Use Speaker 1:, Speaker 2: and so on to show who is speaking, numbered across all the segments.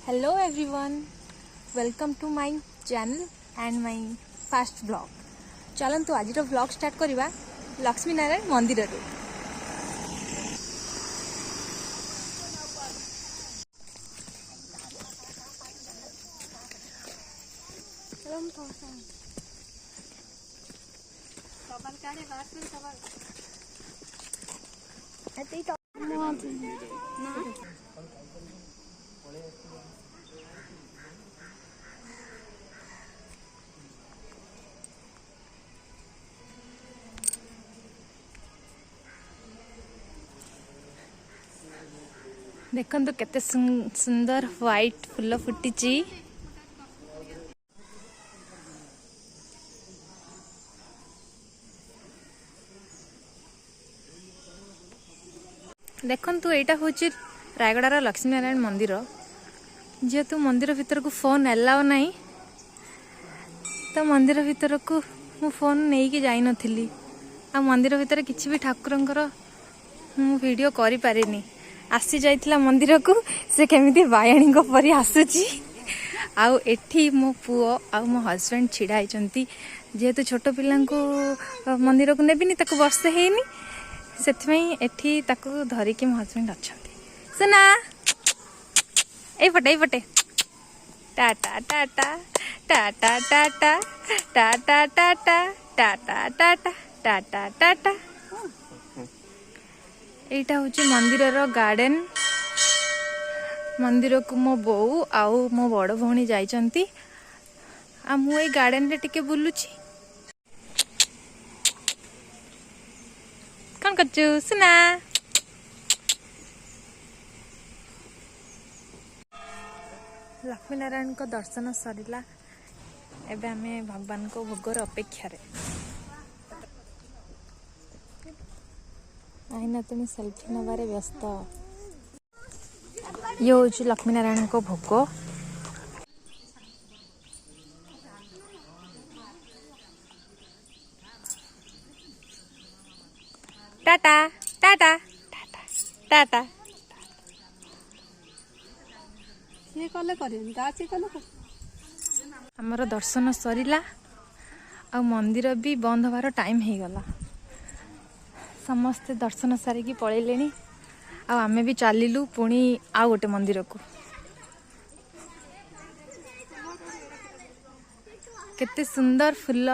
Speaker 1: Hello everyone, welcome to my channel and my first blog. चलतु आज blog start करवा लक्ष्मी नारायण मंदिर रू। देखो केते सुंदर व्हाइट फुल फुटी। देखु यहाँ हूँ रायगड़ार लक्ष्मी नारायण मंदिर। जेहेतु मंदिर भीतर को फोन एलाउ नहीं तो मंदिर भीतर को मु फोन नहीं कि जाई नथिली। आ मंदिर भीतर किसी भी ठाकुरंकर मु वीडियो करि पारिनी। आसी जाइथिला मंदिर को से केमिति बायाणी परी आसुची। आउ एठी मो पुओ आ मो हस्बैंड छिड़ा होइचंती। जेहेतु छोट पिला को मंदिर को नेबिनी ताको वर्षे हेनी सेथमें एठी ताको धरिकी मो हस्बैंड अछंती। सुना ए फटे टाटा टाटा टाटा टाटा टाटा टाटा टाटा टाटा टाटा टाटा। एटा हूँ मंदिर गार्डन। मंदिर को मो बो आउ मो बड़ भौणी जाइचंती। आ मु ए गार्डन रे टिके बुलुची। कौन करचु सुना? लक्ष्मी नारायण को दर्शन सरिला। एबे हमें भगवान को भोगर अपेक्षा रे। आईना तुम सेल्फी नबारे व्यस्त। ये हूँ लक्ष्मी नारायण को भोग। टाटा टाटा टाटा टाटा। हमर दर्शन सरिला। आ मंदिर भी बंद होवार टाइम हो गला। समस्ते दर्शन सारिकी पलैले। आमे भी चलिलु पुणी आउ गोटे मंदिर को। केते सुंदर फुल।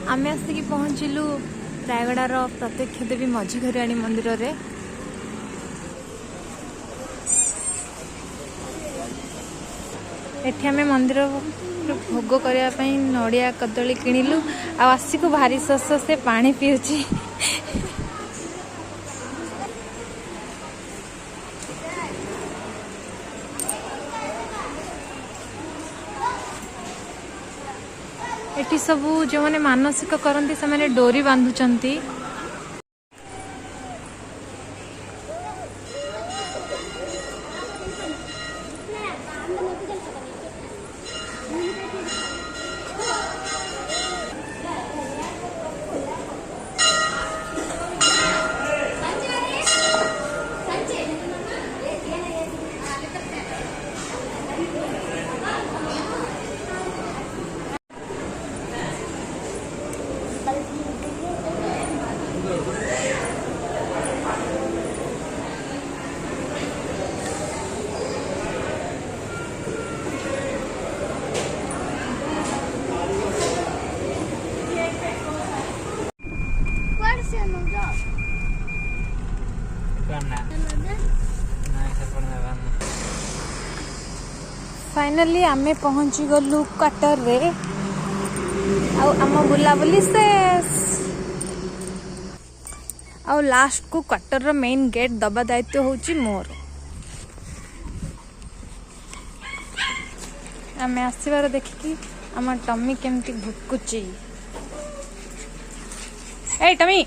Speaker 1: आमे आसिकी पहुँचलु रायगड़ार प्रत्यक्ष देवी मझी घरियाणी मंदिर रे। एठी आमे मंदिर भोग करने पई नड़िया कदली किनिलु। आसी को भारी शस से पानी पिउची। एटी सबू जो मैंने मानसिक करती से मैंने डोरी बांधुचंती। फाइनली आमे पहुंची गलु क्वार्टर रे। आम बुलाबुली शेष। आउ लास्ट को क्वार्टर रो मेन गेट दबा दायित्व होची मोर। आम आसबार देखिकी आम टमी केमती भुकुची। ए टमी